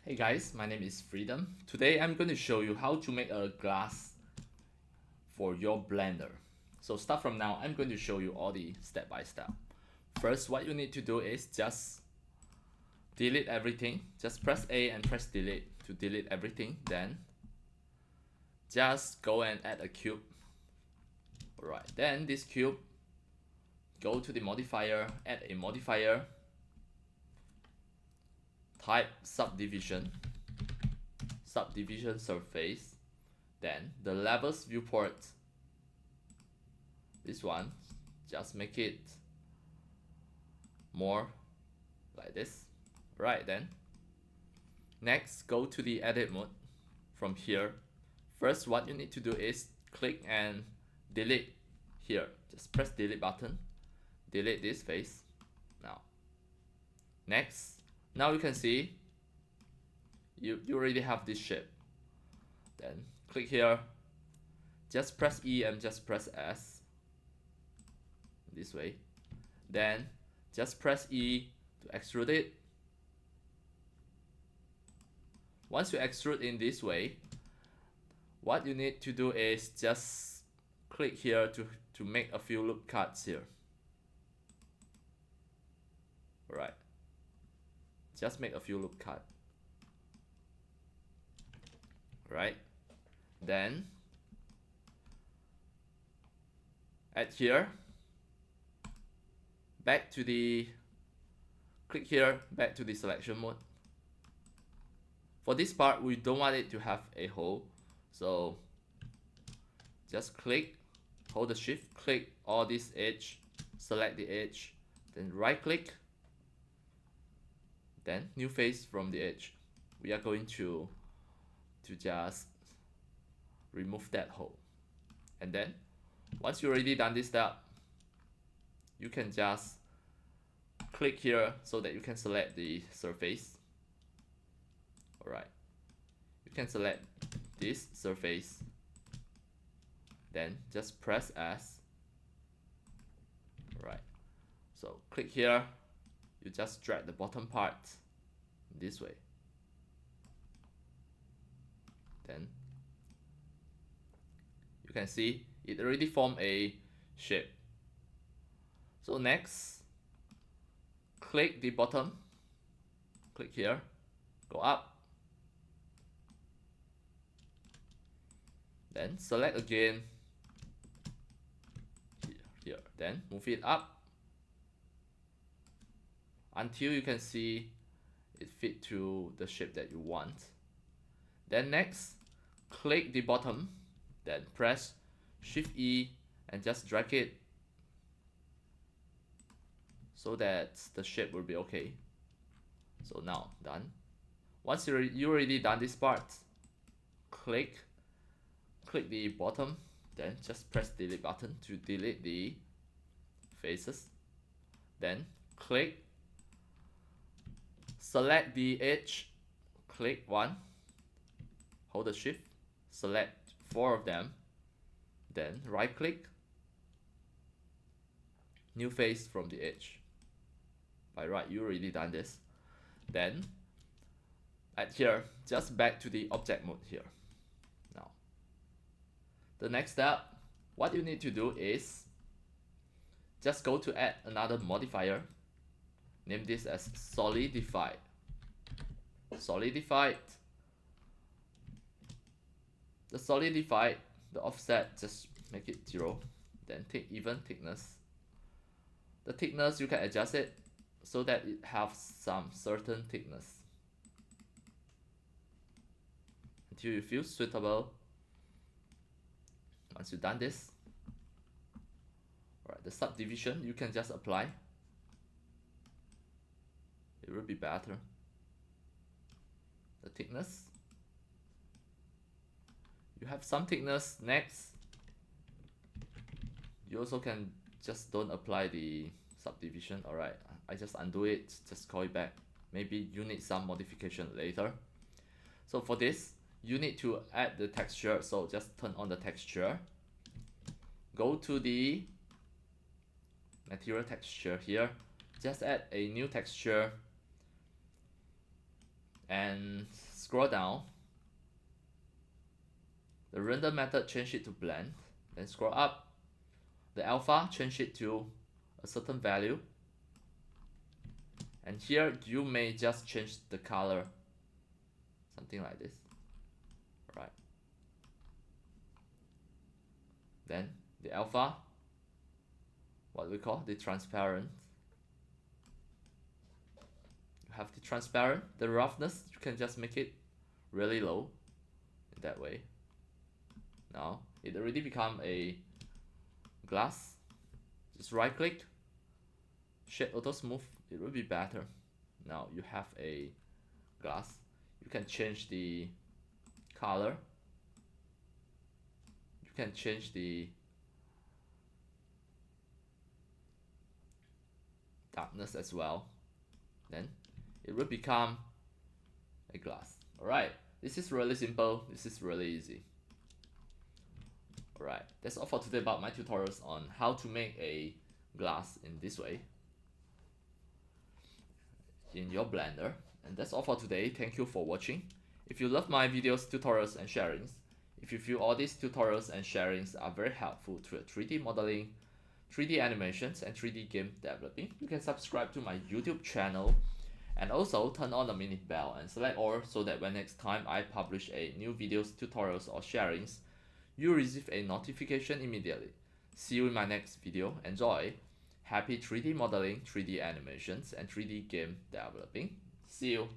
Hey guys, my name is Freedom. Today I'm going to show you how to make a glass for your blender. So start from now, I'm going to show you all the step by step. First, what you need to do is just delete everything. Just press A and press delete to delete everything. Then just go and add a cube. Alright, then this cube, go to the modifier, add a modifier, type subdivision surface, then the levels viewport, this one, just make it more like this. Right, then next go to the edit mode. From here, first what you need to do is click and delete here. Just press delete button, delete this face. Now you can see you already have this shape. Then click here, just press E and just press S this way. Then just press E to extrude it. Once you extrude in this way, what you need to do is just click here to make a few loop cuts here. Alright, just make a few loop cut. Right, then add here, back to the, click here, back to the selection mode. For this part, we don't want it to have a hole, so just click, hold the shift, click all this edge, select the edge, then right click, then new face from the edge. We are going to just remove that hole. And then once you already done this step, you can just click here so that you can select the surface. Alright, you can select this surface, then just press S. Alright, so click here, you just drag the bottom part this way. Then you can see it already formed a shape. So next, click the bottom, click here, go up, then select again here, then move it up until you can see it fit to the shape that you want. Then next, click the bottom, then press Shift E and just drag it so that the shape will be okay. So now done. Once you already done this part, click the bottom, then just press delete button to delete the faces. Then click, select the edge, click one, hold the shift, select 4 of them, then right click, new face from the edge. By right, you already done this. Then at here, just back to the object mode here. Now the next step, what you need to do is just go to add another modifier, name this as Solidify. Solidified, the solidified, the offset, just make it 0. Then take even thickness. The thickness, you can adjust it so that it has some certain thickness until you feel suitable. Once you've done this, alright, the subdivision you can just apply. It will be better. The thickness, you have some thickness. Next, you also can just don't apply the subdivision. Alright, I just undo it, just call it back. Maybe you need some modification later. So for this, you need to add the texture, so just turn on the texture, go to the material texture here, just add a new texture and scroll down. The render method, change it to blend. Then scroll up. The alpha, change it to a certain value. And here you may just change the color, something like this. Right. Then the alpha, what we call the transparent. You have the transparent, the roughness, you can just make it really low in that way. Now it already become a glass. Just right click, shade auto smooth, it will be better. Now you have a glass. You can change the color. You can change the darkness as well. Then it will become a glass. Alright, this is really simple. This is really easy. Alright, that's all for today about my tutorials on how to make a glass in this way in your Blender. And that's all for today. Thank you for watching. If you love my videos, tutorials and sharings, if you feel all these tutorials and sharings are very helpful to your 3D modeling, 3D animations and 3D game developing, you can subscribe to my YouTube channel and also turn on the mini bell and select all so that when next time I publish a new videos, tutorials or sharings, you receive a notification immediately. See you in my next video. Enjoy! Happy 3D modeling, 3D animations and 3D game developing. See you!